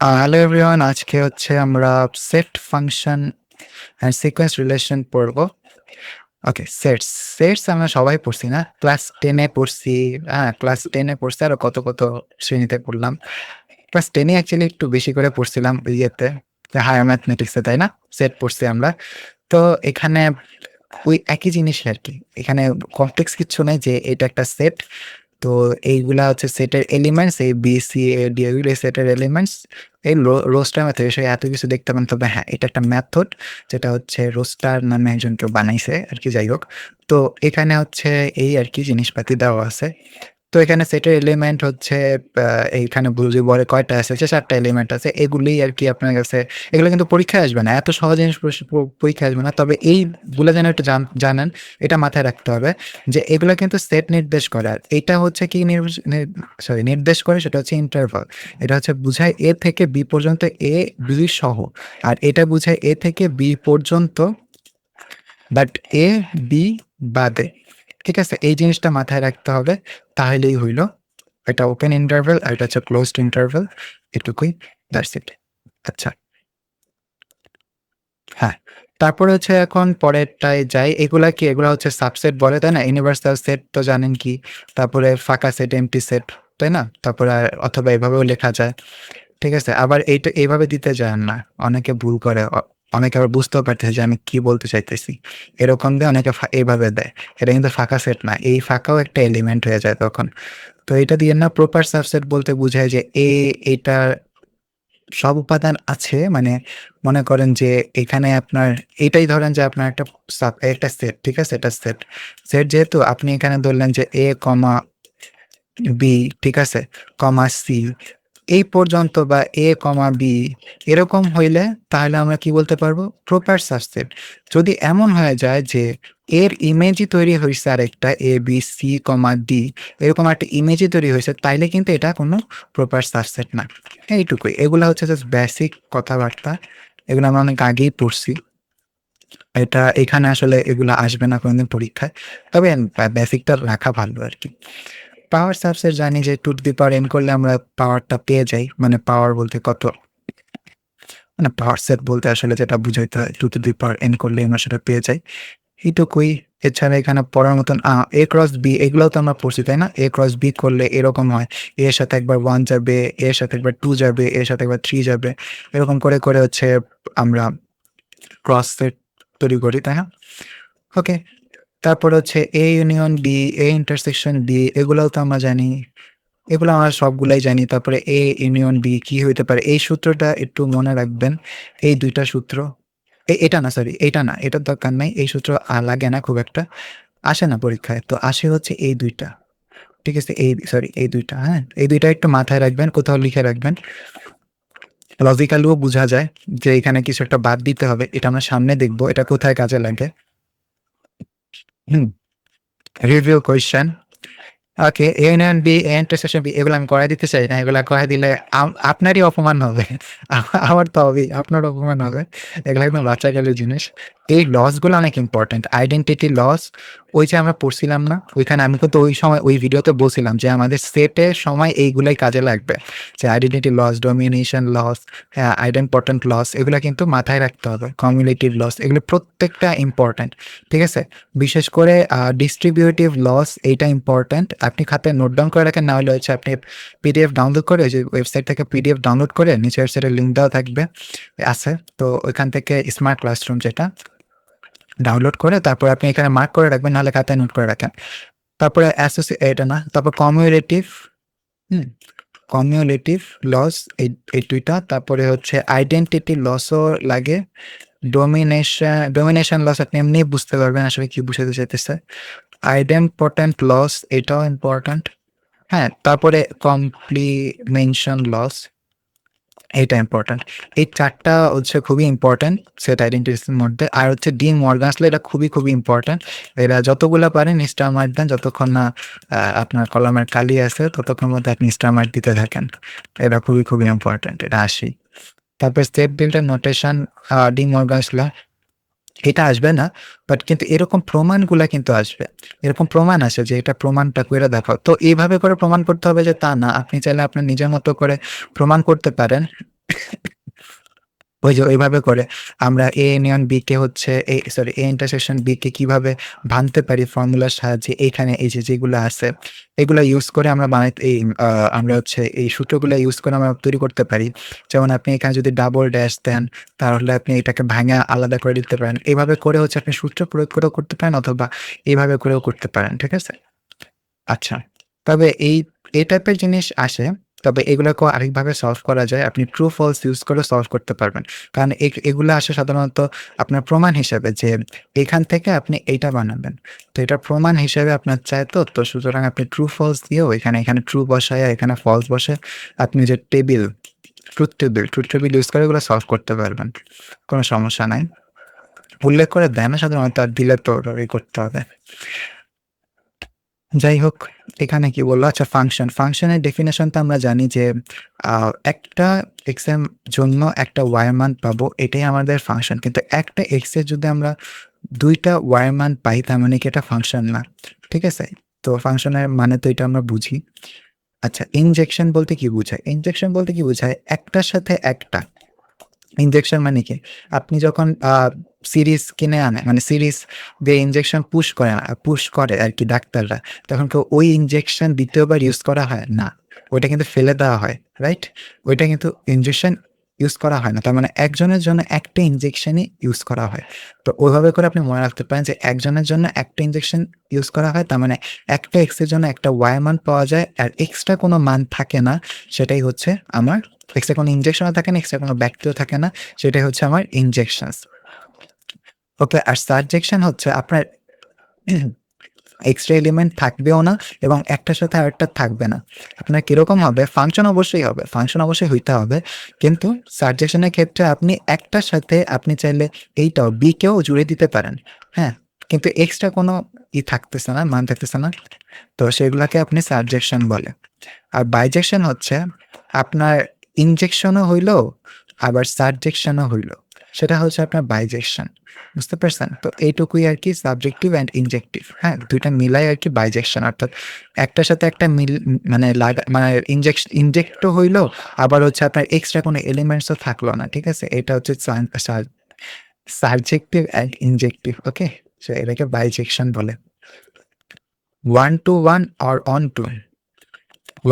Hello everyone, আজকে হচ্ছে আমরা set function and sequence relation পড়বো। ওকে, সেটস সেটস আমরা সবাই পড়ছি না? ক্লাস টেনে পড়ছি। হ্যাঁ, ক্লাস টেনে পড়ছি, আরো কত কত শ্রেণীতে পড়লাম। ক্লাস টেনে অ্যাকচুয়ালি একটু বেশি করে পড়ছিলাম ইয়েতে, হায়ার ম্যাথমেটিক্সে, তাই না? সেট পড়ছি আমরা। তো এখানে ওই একই জিনিস আর কি। এখানে কমপ্লেক্স কিচ্ছু নেই যে এটা একটা সেট। তো এইগুলা হচ্ছে সেটের এলিমেন্টস, এই বি সি এ ডি এগুলো সেটের এলিমেন্টস। এই রোস্টার মেথড এসে এত কিছু দেখতে পান, তবে হ্যাঁ এটা একটা মেথড যেটা হচ্ছে রোস্টার নামে একজন কেউ বানাইছে আর কি। যাই হোক, তো এখানে হচ্ছে এই আর কি জিনিসপাতি দেওয়া আছে। তো এখানে সেটের এলিমেন্ট হচ্ছে এইখানে বুঝি বলে কয়টা আছে, হচ্ছে 4টা এলিমেন্ট আছে। এগুলি আর কি আপনার কাছে, এগুলো কিন্তু পরীক্ষায় আসবে না, এত সহজ জিনিস পরীক্ষায় আসবে না। তবে এইগুলো যেন একটু জানেন, এটা মাথায় রাখতে হবে যে এগুলো কিন্তু সেট নির্দেশ করে। আর এটা হচ্ছে কি নির্দেশ করে, সেটা হচ্ছে ইন্টারভাল। এটা হচ্ছে বুঝায় এ থেকে বি পর্যন্ত, এ বি সহ। আর এটা বুঝায় এ থেকে বি পর্যন্ত, বাট এ বি বাদে। ঠিক আছে, এই জিনিসটা মাথায় রাখতে হবে, তাহলেই হইল। এটা ওপেন ইন্টারভেল আর এটা হচ্ছে ক্লোজড ইন্টারভেল, এটুকুই, দ্যাটস ইট। আচ্ছা, হ্যাঁ, তারপরে হচ্ছে এখন পরেরটায় যাই। এগুলা কি? এগুলা হচ্ছে সাবসেট বলে, তাই না? ইউনিভার্সাল সেট তো জানেন কি। তারপরে ফাঁকা সেট, এমটি সেট, তাই না? তারপরে অথবা এভাবেও লেখা যায়। ঠিক আছে, আবার এইটা এইভাবে দিতে যান না, অনেকে ভুল করে। অনেকে আবার বুঝতেও পারতেছে যে আমি কি বলতে চাইতেছি, এরকম দিয়ে অনেকে এইভাবে দেয়। এটা কিন্তু ফাঁকা সেট না, এই ফাঁকাও একটা এলিমেন্ট হয়ে যায় তখন। তো এটা দিয়ে না, প্রপার সাবসেট বলতে বোঝায় যে এটা সব উপাদান আছে, মানে মনে করেন যে এখানে আপনার এটাই ধরেন যে আপনার একটা সেট, ঠিক আছে? এটা সেট। সেট যেহেতু আপনি এখানে ধরলেন যে এ কমা বি, ঠিক আছে, কমা সি, এই পর্যন্ত, বা এ কমা বি, এরকম হইলে তাহলে আমরা কি বলতে পারবো? Proper subset. যদি এমন হয়ে যায় যে এর ইমেজই তৈরি হয়েছে আরেকটা A B c comma D, এরকম একটা ইমেজই তৈরি হয়েছে, তাইলে কিন্তু এটা কোনো প্রপার সাবসেট না। এইটুকুই, এগুলা হচ্ছে জাস্ট বেসিক কথাবার্তা, এগুলো আমরা অনেক আগেই পড়ছি। এটা এখানে আসলে এগুলো আসবে না কোনোদিন পরীক্ষায়, তবে বেসিকটা রাখা ভালো আর কি। পাওয়ার সাবসেট জানি যে two to the power n করলে আমরা পাওয়ারটা পেয়ে যাই, মানে পাওয়ার বলতে কত, মানে পাওয়ার সেট বলতে আসলে যেটা বুঝাইতে হয়, two to the power n করলে আমরা সেটা পেয়ে যাই, এইটুকুই। এছাড়া এখানে পড়ার মতন এ ক্রস বি, এগুলোও তো আমরা পড়ছি, তাই না? এ ক্রস বি করলে এরকম হয়, এর সাথে একবার 1 যাবে, এর সাথে একবার 2 যাবে, এর সাথে একবার 3 যাবে, এরকম করে করে হচ্ছে আমরা ক্রস সেট তৈরি করি, তাই না? ওকে, তারপর হচ্ছে A union B, A intersection B, এগুলোও তো আমরা জানি, এগুলো আমরা সবগুলাই জানি। তারপরে এ ইউনিয়ন বি কি হইতে পারে, এই সূত্রটা একটু মনে রাখবেন। এই ২ টা সূত্র, এটা না, সরি এটা না, এটার দরকার নাই। এই সূত্র লাগে না খুব একটা, আসে না পরীক্ষায়। তো আসে হচ্ছে এই ২ টা, ঠিক আছে? এই ২ টা, হ্যাঁ? এই ২ টা একটু মাথায় রাখবেন, কোথাও লিখে রাখবেন। লজিক্যালিও বুঝা যায় যে এখানে কিছু একটা বাদ দিতে হবে। এটা আমরা সামনে দেখব এটা কোথায় কাজে লাগে। Hmm, review question. Okay, A union B, A intersection B, এগুলো আমি করায় দিতে চাই না। এগুলা করায় দিলে আপনারই অপমান হবে। আমার তো হবেই, আপনার অপমান হবে। এগুলো একদম বাচ্চাকালের জিনিস। এই লসগুলো অনেক ইম্পর্টেন্ট। আইডেন্টিটি লস, ওই যে আমরা পড়ছিলাম না? ওইখানে আমি কিন্তু ওই সময় ওই ভিডিওতে বলছিলাম যে আমাদের সেটের সময় এইগুলাই কাজে লাগবে। যে identity laws, domination laws, idempotent laws, এগুলো কিন্তু মাথায় রাখতে হবে। কমিউলেটিভ লস, এগুলো প্রত্যেকটা ইম্পর্টেন্ট, ঠিক আছে? বিশেষ করে ডিস্ট্রিবিউটিভ লস, এইটা ইম্পর্ট্যান্ট। আপনি খাতায় নোট ডাউন করে রাখেন, না হলে হচ্ছে আপনি পিডিএফ ডাউনলোড করে, যে ওয়েবসাইট থেকে পিডিএফ ডাউনলোড করে নিচে ওয়েবসাইটের লিঙ্ক দেওয়া থাকবে, আছে। তো ওইখান থেকে স্মার্ট ক্লাসরুম যেটা ডাউনলোড করে তারপর আপনি এখানে মার্ক করে রাখবেন, নাহলে খাতায় নোট করে রাখেন। তারপরে এটা না, তারপর কমিউলেটিভ, হুম, কমিউলেটিভ লস, এই ২ টা। তারপরে হচ্ছে আইডেন্টিটি লসও লাগে। ডমিনেশন লস আপনি এমনি বুঝতে পারবেন আসলে কি বুঝাতে চাইতেছে। আইডেম্পর্টেন্ট লস, এটাও ইম্পর্ট্যান্ট। হ্যাঁ, তারপরে কমপ্লিমেন্টেশন লস, এইটা ইম্পর্ট্যান্ট। এই ৪ টা হচ্ছে খুবই ইম্পর্ট্যান্ট সেট আইডেন্টিটির মধ্যে। আর হচ্ছে ডি মর্গানসলে, এটা খুবই, খুবই ইম্পর্ট্যান্ট। এরা যতগুলা পারেন স্টার মার্ক দেন, যতক্ষণ না আপনার কলমের কালি আছে ততক্ষণ মধ্যে আপনি স্টার মার্ক দিতে থাকেন। এটা খুবই, খুবই ইম্পর্ট্যান্ট, এটা আসেই। তারপর set builder notation, De Morgan's law, এটা আসবে না। বাট কিন্তু এরকম প্রমাণগুলা কিন্তু আসবে। এরকম প্রমাণ আসে যে এটা প্রমাণটা কইরা দেখাও। তো এইভাবে করে প্রমাণ করতে হবে যে তা না। আপনি চাইলে আপনার নিজের মতো করে প্রমাণ করতে পারেন। ওই যে ওইভাবে করে আমরা A ইউনিয়ন B কে হচ্ছে A ইন্টারসেকশন B কে কিভাবে ভাঙতে পারি ফর্মুলার সাহায্যে এইখানে এই যে যেগুলা আছে এগুলা ইউজ করে আমরা বানাইতে আমরা হচ্ছে এই সূত্রগুলা ইউজ করে আমরা তৈরি করতে পারি। যেমন আপনি এখানে যদি ডাবল ড্যাশ দেন তাহলে আপনি এটাকে ভাঙা আলাদা করে দিতে পারেন। এভাবে করে হচ্ছে আপনি সূত্র প্রয়োগ করেও করতে পারেন অথবা এভাবে করেও করতে পারেন। ঠিক আছে? আচ্ছা। তবে এই টাইপের জিনিস আসে। তবে এগুলাকেও আরেকভাবে সলভ করা যায়। আপনি ট্রু ফলস ইউজ করে সলভ করতে পারবেন। কারণ এগুলা আসে সাধারণত আপনার প্রমাণ হিসেবে যে এখান থেকে আপনি এইটা বানাবেন। তো এটার প্রমাণ হিসেবে আপনার চাই তো সুতরাং আপনি ট্রু ফলস দিয়েও এখানে ট্রু বসায়া এখানে ফলস বসে আপনি যে ট্রুথ টেবিল ইউজ করে এগুলো সলভ করতে পারবেন। কোনো সমস্যা নাই। উল্লেখ করে দেয় না সাধারণত আর দিলে তো ওই করতে হবে। যাই হোক, এখানে কি বলল? আচ্ছা ফাংশনের ডেফিনিশন তো আমরা জানি যে একটা এক্স এর জন্য একটা ওয়াই এর মান পাবো এটাই আমাদের ফাংশন। কিন্তু একটা এক্স এর যদি আমরা ২ টা ওয়াই এর মান পাই তার মানে কি এটা ফাংশন না। ঠিক আছে? তো ফাংশনের মানে তো এটা আমরা বুঝি। আচ্ছা ইনজেকশন বলতে কি বুঝায়? ইনজেকশন বলতে কি বুঝায়? একটার সাথে একটা। ইনজেকশন মানে কি? আপনি যখন সিরিজ কিনে আনে মানে সিরিজ দিয়ে ইনজেকশন পুশ করে আরকি ডাক্তাররা। তখন কি ওই ইনজেকশন ২য় বার ইউজ করা হয়? না। ওইটা কিন্তু ফেলে দেওয়া হয়। রাইট? ওইটা কিন্তু ইনজেকশন ইউজ করা হয় না। তার মানে একজনের জন্য একটা ইনজেকশনই ইউজ করা হয়। তো ওইভাবে করে আপনি মনে রাখতে পারেন যে একজনের জন্য একটা ইনজেকশন ইউজ করা হয়। তার মানে একটা এক্স এর জন্য একটা ওয়াই মান পাওয়া যায়। আর এক্সট্রা কোনো মান থাকে না। সেটাই হচ্ছে আমার এক্সট্রা কোনো ইনজেকশনও থাকে না, এক্সট্রা কোনো ব্যাকটেরিয়াও থাকে না। সেটাই হচ্ছে আমার ইনজেকশনস। ওকে আর সাবজেকশন হচ্ছে আপনার এক্সট্রা এলিমেন্ট থাকবেও না এবং একটার সাথে আরেকটা থাকবে না। আপনার কিরকম হবে? ফাংশন অবশ্যই হবে। ফাংশন অবশ্যই হইতে হবে। কিন্তু সাবজেকশনের ক্ষেত্রে আপনি একটার সাথে আপনি চাইলে এইটাও বি কেও জুড়ে দিতে পারেন। হ্যাঁ? কিন্তু এক্সট্রা কোনো থাকতেছে না, মান থাকতেছে না। তো সেগুলাকে আপনি সাবজেকশন বলে। আর বাইজেকশন হচ্ছে আপনার ইনজেকশনও হইলো আবার সাবজেকশনও হইলো। সেটা হচ্ছে আপনার বাইজেকশন। বুঝতে পারছেন? তো এইটুকুই আরকি সাবজেক্টিভ অ্যান্ড ইনজেক্টিভ। হ্যাঁ? ২ টা মিলাই আরকি বাইজেকশন অর্থাৎ একটার সাথে একটা মানে ইনজেক্টও হইলো আবার হচ্ছে আপনার এক্সট্রা কোনো এলিমেন্টস ও থাকলো না। ঠিক আছে? এটা হচ্ছে সাবজেক্টিভ অ্যান্ড ইনজেক্টিভ। ওকে? সো এটাকে বাইজেকশন বলে। 1 to 1 or on to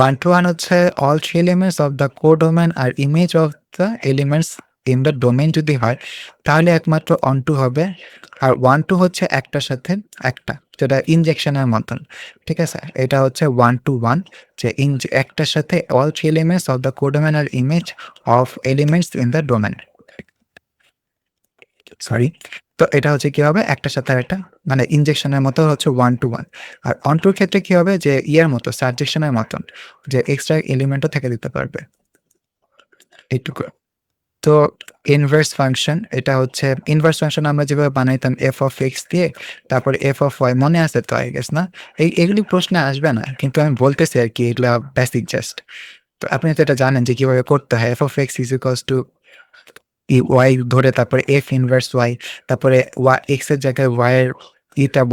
1 to 1 হচ্ছে all three elements of the codomain are image of the elements in the domain যদি হয় তাহলে একমাত্র on to হবে। আর 1 to হচ্ছে একটার সাথে একটা যেটা ইনজেকশনের মতন। ঠিক আছে? এটা হচ্ছে 1 to 1 যে একটার সাথে all three elements of the codomain are image of elements in the domain। Sorry. তো এটা হচ্ছে কি হবে? একটার সাথে আরেকটা মানে ইনজেকশনের মতো হচ্ছে 1 to 1 আর on to র ক্ষেত্রে কি হবে? যে ইয়ের মতো সাবজেকশনের মতন যে এক্সট্রা এলিমেন্টও থেকে দিতে পারবে। এইটুকু। তো ইনভার্স ফাংশন এটা হচ্ছে ইনভার্স ফাংশন আমরা যেভাবে বানাইতাম f of x দিয়ে তারপরে f of y মনে আছে তো আই গেস না? এগুলি প্রশ্নে আসবে না। কিন্তু আমি বলতেছি আরকি এগুলা বেসিক জাস্ট। তো আপনি তো এটা জানেন যে কিভাবে করতে হয়। f of x is equals to y ধরে তারপরে f ইনভার্স y তারপরে x এর জায়গায় y এর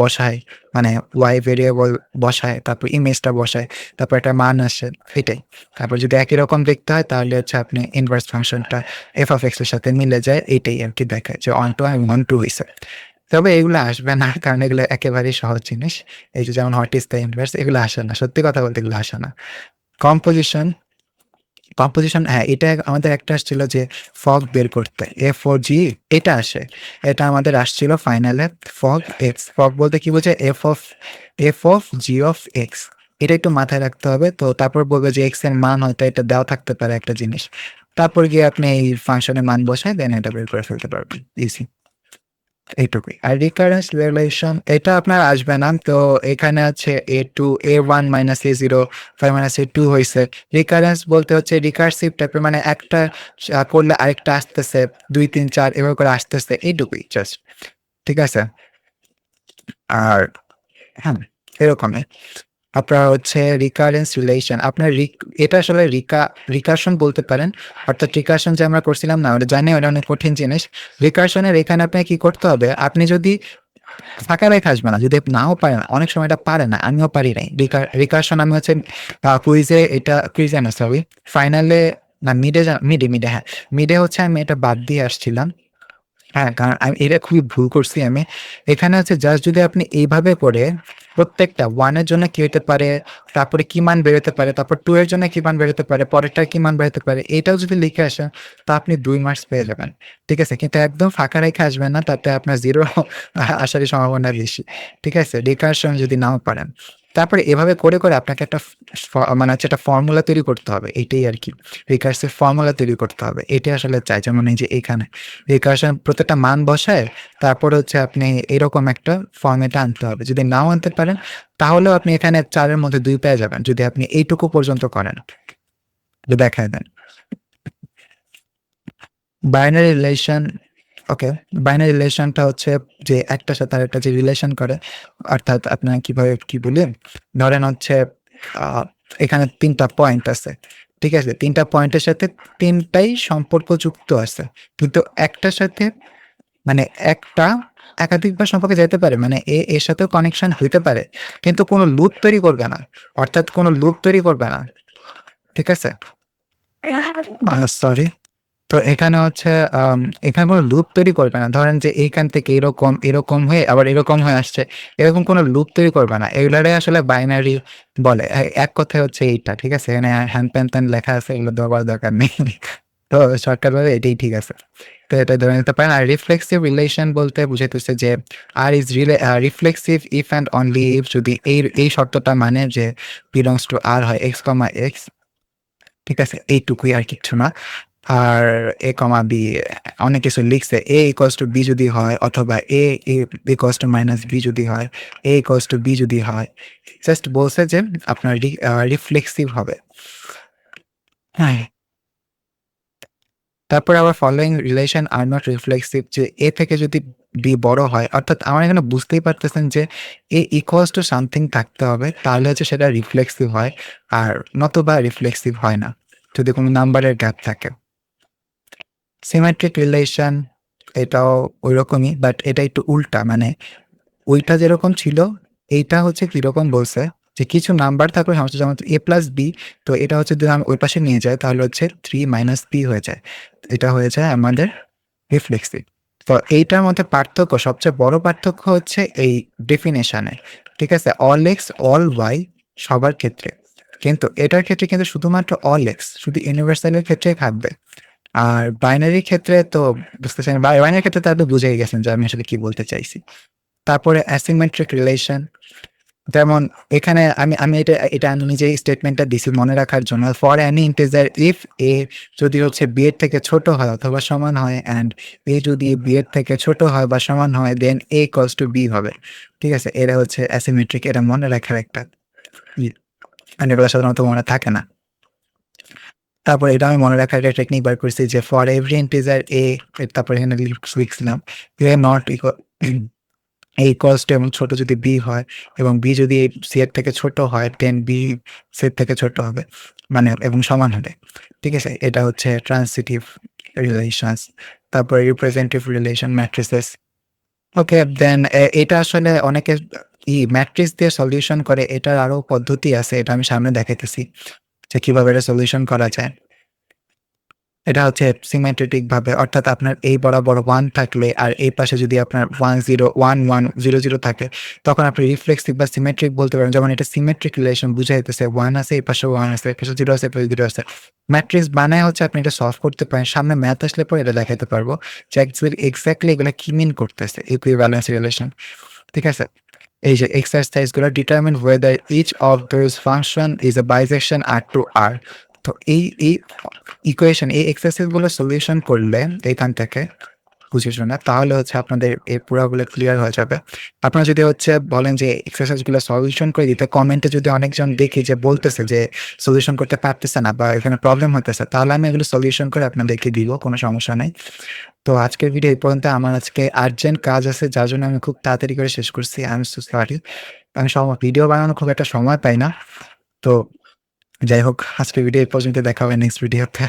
বসায় মানে y ভেরিয়েবল বসায় তারপর ইমেজটা বসায় তারপর একটা মান আসে এটাই। তারপর যদি একই রকম দেখতে হয় তাহলে হচ্ছে আপনি ইনভার্স ফাংশনটা f of x এর সাথে মিলে যায় এটাই আরকি দেখায় যে on to এবং on to হইছে। তবে এগুলো আসবে না কারণ এগুলো একেবারেই সহজ জিনিস। এই যে যেমন হোয়াট ইস দ্য ইনভার্স এগুলো আসে না। সত্যি কথা বলতে এগুলো আসে না। কম্পোজিশন হ্যাঁ, এটা আমাদের একটা আসছিল যে ফগ বের করতে। F4G এটা আসে। এটা আমাদের আসছিল ফাইনালে ফগ এক্স। ফগ বলতে কি বোঝায়? F of G of X এটা একটু মাথায় রাখতে হবে। তো তারপর বলবে যে এক্স এর মান হয়তো এটা দেওয়া থাকতে পারে একটা জিনিস। তারপর গিয়ে আপনি এই ফাংশনের মান বসায় দেন এটা বের করে ফেলতে পারবেন। ইজি। এইটুকুই। আর রিকারেন্স রিলেশন এটা আপনার আসবে না। তো এখানে আছে A2 A1 minus A0 5 minus A2 হইছে। রিকারেন্স বলতে হচ্ছে রিকার্সিভ টাইপের মানে একটা করলে আরেকটা আসতেছে ২, ৩, ৪ এভাবে করে আসতেছে এইটুকুই জাস্ট। ঠিক আছে? আর হ্যাঁ, এরকমই। আপনার হচ্ছে রিকারেন্স রিলেশন। আপনার এটা আসলে রিকারশন বলতে পারেন। অর্থাৎ রিকারশন যে আমরা করছিলাম না, ওটা জানি ওটা অনেক কঠিন জিনিস। রিকারশনের এখানে আপনাকে কি করতে হবে? আপনি যদি ফাঁকা রেখে আসবে না, যদি নাও পারে না, অনেক সময় এটা পারে না, আমিও পারি নাই। রিকারশন আমি হচ্ছে কুইজে, এটা কুইজে না সরি, ফাইনালে না মিডে হ্যাঁ, মিডে হচ্ছে আমি এটা বাদ দিয়ে আসছিলাম। হ্যাঁ, কারণ আমি এটা খুবই ভুল করছি আমি। এখানে হচ্ছে জাস্ট যদি আপনি এইভাবে করে প্রত্যেকটা 1 এর জন্য কি হইতে পারে, তারপরে কি মান বেরোতে পারে, তারপর 2 এর জন্য কি মান বেরোতে পারে, পরেরটার কি মান বেরোতে পারে, এটাও যদি লিখে আসেন, তা আপনি 2 মার্কস পেয়ে যাবেন। ঠিক আছে? কিন্তু একদম ফাঁকা রেখে আসবেন না, তাতে আপনার 0 আসারই সম্ভাবনা বেশি। ঠিক আছে? রিকারশন যদি নাও পারেন। তারপরে এভাবে করে আপনাকে একটা মানে হচ্ছে একটা ফর্মুলা তৈরি করতে হবে। এটাই আরকি। রিকার্সিভ ফর্মুলা তৈরি করতে হবে। এটাই আসলে চাই। যেমন এই যে এখানে রিকারশন প্রত্যেকটা মান বসায়, তারপরে হচ্ছে আপনি এরকম একটা ফর্মেটে আনতে হবে। যদি নাও আনতে পারেন, তাহলেও আপনি এখানে ৪ এর মধ্যে ২ পেয়ে যাবেন। যদি আপনি এইটুকু পর্যন্ত করেন। দেখায় দেন। বাইনারি রিলেশন, ওকে। বাইনারি রিলেশনটা হচ্ছে যে একটার সাথে আরেকটা যে রিলেশন করে, অর্থাৎ আপনার কিভাবে কি বলি? ধরেন হচ্ছে আ এখানে ৩ টা পয়েন্ট আছে। ঠিক আছে? ৩ টা পয়েন্টের সাথে ৩ টাই সম্পর্কযুক্ত আছে। কিন্তু একটার সাথে মানে একটা একাধিকবার সম্পর্কে যেতে পারে। মানে এর সাথেও কানেকশন হইতে পারে। কিন্তু কোন লুপ তৈরি করবে না। অর্থাৎ কোন লুপ তৈরি করবে না। ঠিক আছে? সরি। তো এখানে হচ্ছে এখানে কোন লুপ তৈরি করবে না। ধরেন যে এইখান থেকে এরকম হয়ে আবার এরকম হয়ে আসছে। এরকম কোন লুপ তৈরি করবে না। এগুলারে আসলে বাইনারি বলে। এক কথায় হচ্ছে এইটা। ঠিক আছে? এখানে হ্যান-ত্যান লেখা আছে, এগুলো দেওয়ার দরকার নেই। তো শর্টকাটভাবে এটাই ঠিক আছে। তো এটা ধরে নিতে পারেন। আর রিফ্লেক্সিভ রিলেশন বলতে বুঝাইতেছে যে R is reflexive if and only if যদি এই শর্তটা মানে যে বিলংস টু আর হয় x, x, ঠিক আছে? এইটুকুই আর কিচ্ছু না। আর a, b অনেক কিছু লিখছে। a = b যদি হয়, অথবা a = -b যদি হয়, a = b যদি হয়। জাস্ট বলছে যে আপনার রিফ্লেক্সিভ হবে। হ্যাঁ। তারপরে আবার following relation are not reflexive, যে এ থেকে যদি বি বড় হয়, অর্থাৎ আমার এখানে বুঝতেই পারতেছেন যে এ ইকুয়ালস টু সামথিং থাকতে হবে, তাহলে হচ্ছে সেটা রিফ্লেক্সিভ হয়, আর নতুবা রিফ্লেক্সিভ হয় না যদি কোনো নাম্বারের গ্যাপ থাকে। সিমেট্রিক রিলেশন এটাও ওইরকমই, বাট এটা একটু উল্টা। মানে ওইটা যেরকম ছিল, এইটা হচ্ছে কিরকম বলছে যে কিছু নাম্বার থাকলে সমস্যা, যেমন a+b, তো এটা হচ্ছে যদি আমি ওই পাশে নিয়ে যাই, তাহলে হচ্ছে 3 - b হয়ে যায়। এটা হয়ে যায় আমাদের রিফ্লেক্সিভ। তো এইটার মধ্যে পার্থক্য, সবচেয়ে বড় পার্থক্য হচ্ছে এই ডেফিনেশনে। ঠিক আছে? অল এক্স অল ওয়াই সবার ক্ষেত্রে, কিন্তু এটার ক্ষেত্রে কিন্তু শুধুমাত্র অল এক্স, শুধু ইউনিভার্সালের ক্ষেত্রে থাকবে। আর বাইনারির ক্ষেত্রে তো বুঝতেছেন, বাইনারির ক্ষেত্রে তো আপনি বুঝেই গেছেন যে আমি আসলে কি বলতে চাইছি। তারপরে অ্যাসিমেট্রিক রিলেশন, যেমন এখানে আমি আমি এটা নিজেই স্টেটমেন্টটা দিছি মনে রাখার জন্য। ফর অ্যানি ইন্টিজার ইফ এ যদি হচ্ছে বি এর থেকে ছোট হয় অথবা সমান হয়, অ্যান্ড এ যদি বি এর থেকে ছোট হয় বা সমান হয়, দেন a = b হবে। ঠিক আছে? এটা হচ্ছে অ্যাসিমেট্রিক, এটা মনে রাখার একটা মানে এগুলো সাধারণত মনে থাকে না। তারপর এটা আমি মনে রাখার একটা টেকনিক বার করছি যে ফর এভরি ইন্টিজার a, তারপর এখানে লিখছিলাম a not equal a equals to, এবং ছোট যদি b হয়, এবং b যদি c এর থেকে ছোট হয়, দেন b c এর থেকে ছোট হবে, মানে এবং সমান হবে। ঠিক আছে? এটা হচ্ছে ট্রান্সিটিভ রিলেশনস। তারপরে রিপ্রেজেন্টেটিভ রিলেশন ম্যাট্রিসেস। ওকে, দেন এটা আসলে অনেকে ম্যাট্রিক্স দিয়ে সলিউশন করে। এটার আরো পদ্ধতি আছে, এটা আমি সামনে দেখাইতেছি যে কিভাবে এটা সলিউশন করা যায়। এটা হচ্ছে সিমেট্রিক ভাবে, অর্থাৎ আপনার এই বরাবর 1 থাকলে আর এই পাশে যদি আপনার 1 0 1 1 0 0 থাকে, তখন আপনি রিফ্লেক্সিভ বা সিমেট্রিক বলতে পারেন। যেমন এটা সিমেট্রিক রিলেশন বুঝাইতেছে, 1 আছে, এই পাশে 1 আছে, এই পাশে 0 আছে, এই পাশে 0 আছে। ম্যাট্রিক্স বানায় হচ্ছে আপনি এটা সলভ করতে পারেন। সামনে ম্যাথ আসলে পরে এটা দেখাইতে পারবো যে এক্সাক্টলি এগুলা কি মিন করতেছে ইকুইভ্যালেন্স রিলেশন। ঠিক আছে? এই যে এক্সারসাইজ গুলো, determine whether each of those function is a bisection R to R। তো এই ইকুয়েশন, এই এক্সারসাইজ গুলো সলিউশন করলে এইখান থেকে বুঝে শুনে, তাহলে হচ্ছে আপনাদের এই পুরাগুলো ক্লিয়ার হয়ে যাবে। আপনারা যদি হচ্ছে বলেন যে এক্সারসাইজ গুলো সলিউশন করে দিতে, কমেন্টে যদি অনেকজন দেখি যে বলতেছে যে সলিউশন করতে পারতেছে না বা এখানে প্রবলেম হতেছে, তাহলে আমি এগুলো সলিউশন করে আপনাদেরকে দিব, কোনো সমস্যা নাই। তো তো আজকের ভিডিও এই পর্যন্ত। আমার আজকে আর্জেন্ট কাজ আছে যার জন্য আমি খুব তাড়াতাড়ি করে শেষ করছি। I am so sorry. আমি ভিডিও বানানোর খুব একটা সময় পাই না। তো যাই হোক, আজকের ভিডিও এই পর্যন্ত। দেখা হবে নেক্সট ভিডিওতে।